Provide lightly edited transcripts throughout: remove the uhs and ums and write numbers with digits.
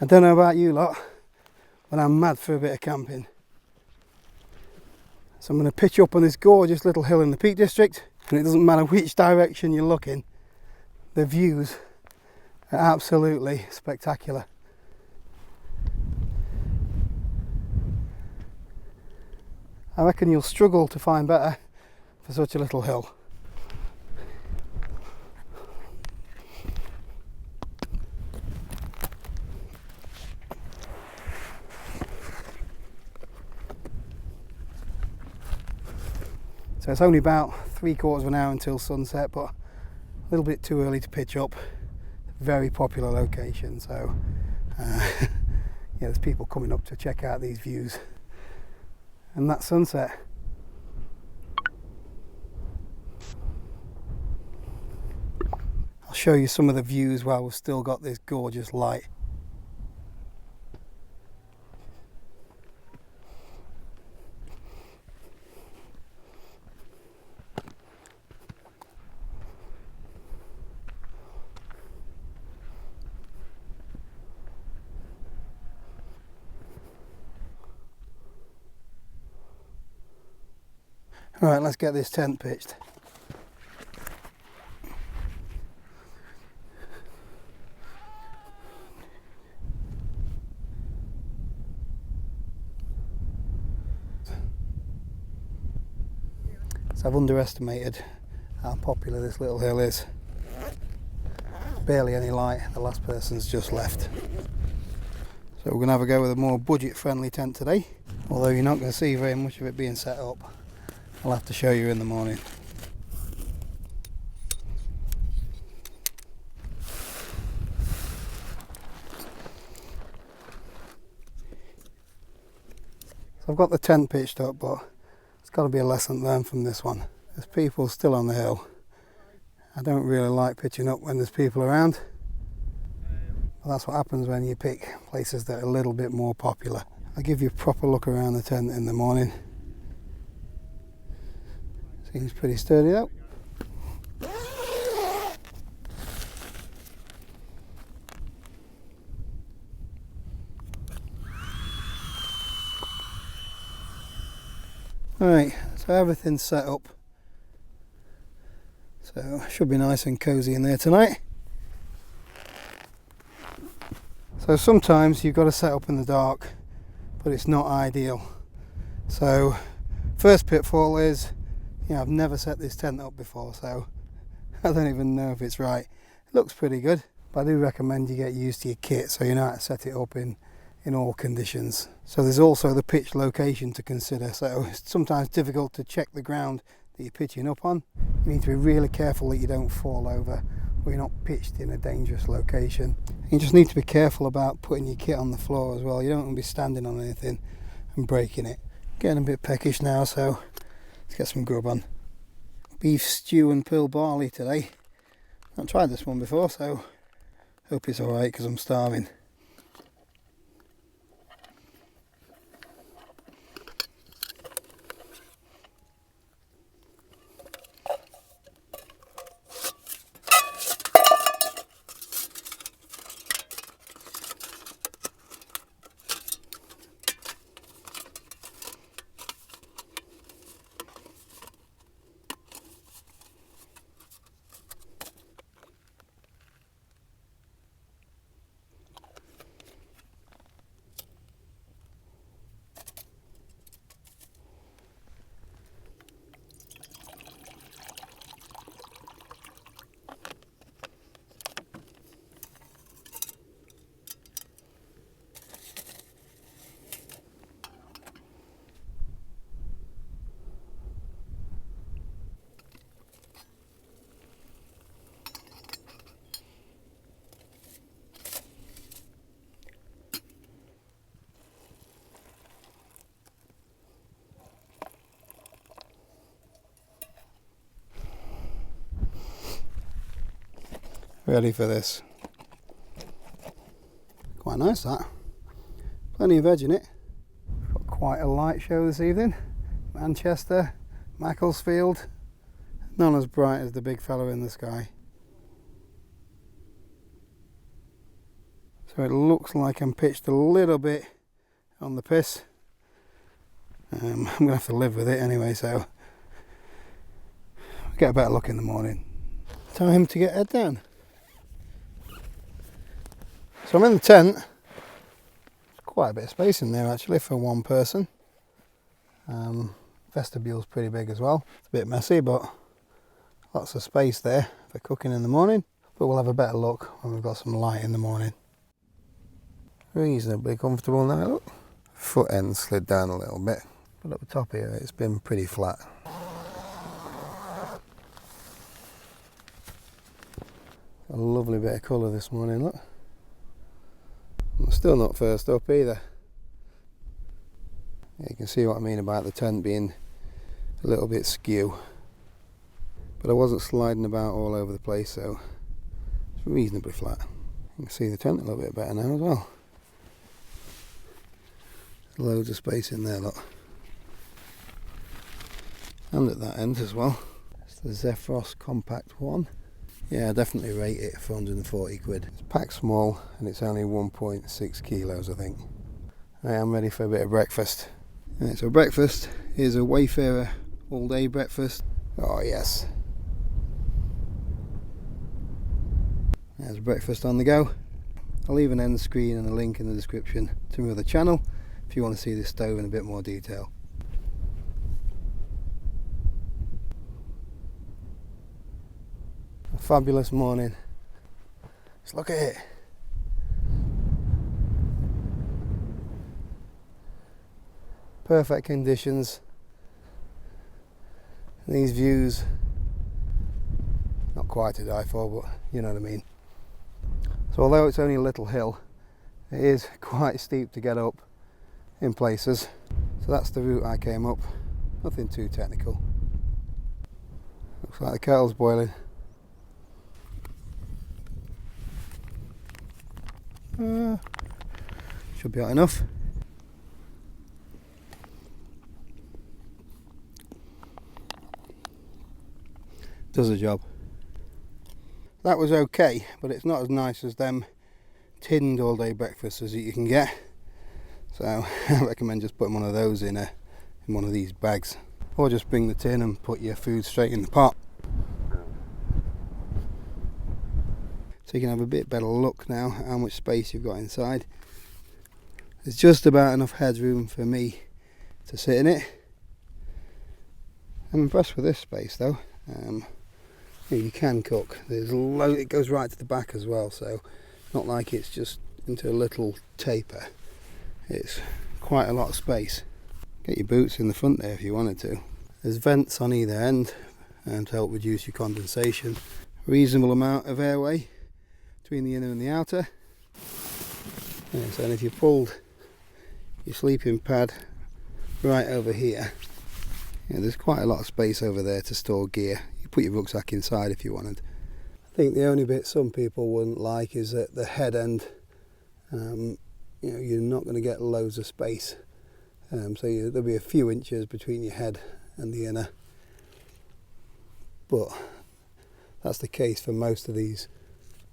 I don't know about you lot, but I'm mad for a bit of camping. So I'm going to pitch up on this gorgeous little hill in the Peak District, and it doesn't matter which direction you're looking, the views are absolutely spectacular. I reckon you'll struggle to find better for such a little hill. So it's only about 3/4 of an hour until sunset, but a little bit too early to pitch up. Very popular location, so yeah, there's people coming up to check out these views and that sunset. I'll show you some of the views while we've still got this gorgeous light. Right, let's get this tent pitched. So I've underestimated how popular this little hill is. Barely any light, the last person's just left. So we're going to have a go with a more budget friendly tent today, although you're not going to see very much of it being set up. I'll have to show you in the morning. So I've got the tent pitched up, but it's got to be a lesson learned from this one. There's people still on the hill. I don't really like pitching up when there's people around, but that's what happens when you pick places that are a little bit more popular. I'll give you a proper look around the tent in the morning. Seems pretty sturdy though. Alright, so everything's set up. So should be nice and cosy in there tonight. So sometimes you've got to set up in the dark, but it's not ideal. So first pitfall is, I've never set this tent up before, so I don't even know if it's right. It looks pretty good, but I do recommend you get used to your kit so you know how to set it up in all conditions. So there's also the pitch location to consider, so it's sometimes difficult to check the ground that you're pitching up on. You need to be really careful that you don't fall over or you're not pitched in a dangerous location. You just need to be careful about putting your kit on the floor as well. You don't want to be standing on anything and breaking it. Getting a bit peckish now, so let's get some grub on. Beef stew and pearl barley today. I've tried this one before, so hope it's alright because I'm starving. Ready for this. Quite nice that. Plenty of veg in it. Got quite a light show this evening. Manchester, Macclesfield. None as bright as the big fella in the sky. So it looks like I'm pitched a little bit on the piss. I'm going to have to live with it anyway, so I'll get a better look in the morning. Time to get head down. So I'm in the tent. There's quite a bit of space in there actually for one person. Vestibule's pretty big as well. It's a bit messy, but lots of space there for cooking in the morning. But we'll have a better look when we've got some light in the morning. Reasonably comfortable now, look. Foot end slid down a little bit, but at the top here it's been pretty flat. A lovely bit of colour this morning, look. I'm still not first up either. You can see what I mean about the tent being a little bit skew. But I wasn't sliding about all over the place, so it's reasonably flat. You can see the tent a little bit better now as well. Loads of space in there, look. And at that end as well. It's the Zephyros Compact 1. Yeah, I definitely rate it for 140 quid. It's packed small and it's only 1.6 kilos, I think. I am ready for a bit of breakfast. Right, so breakfast is a Wayfarer all day breakfast. Oh yes. There's breakfast on the go. I'll leave an end screen and a link in the description to my other channel if you want to see this stove in a bit more detail. A fabulous morning. Just look at it. Perfect conditions. These views, not quite to die for, but you know what I mean. So although it's only a little hill, it is quite steep to get up in places. So that's the route I came up. Nothing too technical. Looks like the kettle's boiling. Should be hot enough. Does the job. That was okay, but it's not as nice as them tinned all day breakfasts as you can get. So I recommend just putting one of those in one of these bags, or just bring the tin and put your food straight in the pot. So you can have a bit better look now at how much space you've got inside. There's just about enough headroom for me to sit in it. I'm impressed with this space though. You can cook. It goes right to the back as well, so not like it's just into a little taper. It's quite a lot of space. Get your boots in the front there if you wanted to. There's vents on either end to help reduce your condensation. Reasonable amount of airway between the inner and the outer. Yeah, so if you pulled your sleeping pad right over here, there's quite a lot of space over there to store gear. You put your rucksack inside if you wanted. I think the only bit some people wouldn't like is at the head end. You're not going to get loads of space. So there'll be a few inches between your head and the inner. But that's the case for most of these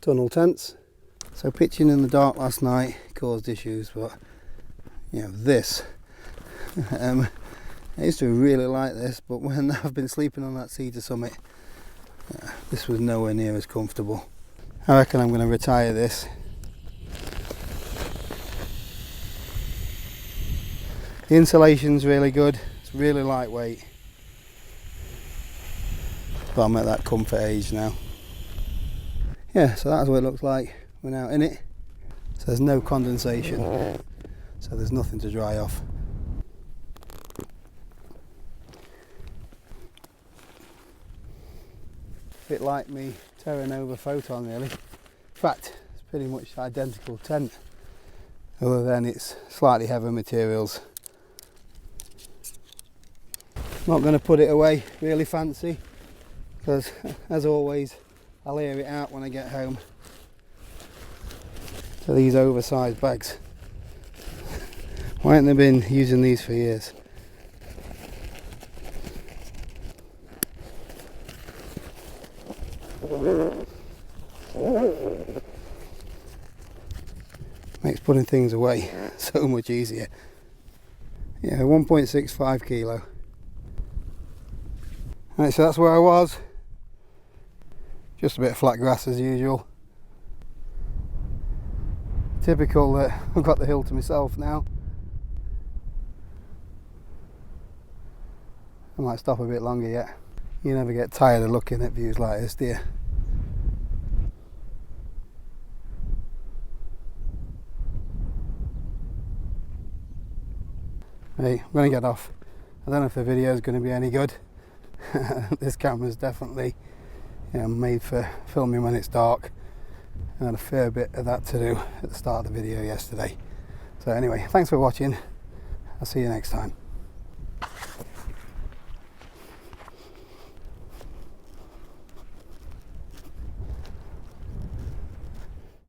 tunnel tents. So pitching in the dark last night caused issues, but this I used to really like this, but when I've been sleeping on that cedar summit, this was nowhere near as comfortable. I reckon I'm going to retire this. The insulation's really good, it's really lightweight, but I'm at that comfort age now. Yeah, so that's what it looks like when out in it. So there's no condensation, so there's nothing to dry off. A bit like me Terra Nova Photon really. In fact, it's pretty much identical tent, other than it's slightly heavier materials. Not going to put it away really fancy, because as always I'll air it out when I get home. So these oversized bags, why haven't they been using these for years? Makes putting things away so much easier. Yeah, 1.65 kilo. Right, so that's where I was. Just a bit of flat grass as usual. Typical that I've got the hill to myself now. I might stop a bit longer yet. You never get tired of looking at views like this, do you? Hey, I'm going to get off. I don't know if the video is going to be any good. This camera's definitely, made for filming when it's dark. I had a fair bit of that to do at the start of the video yesterday. So anyway, thanks for watching. I'll see you next time.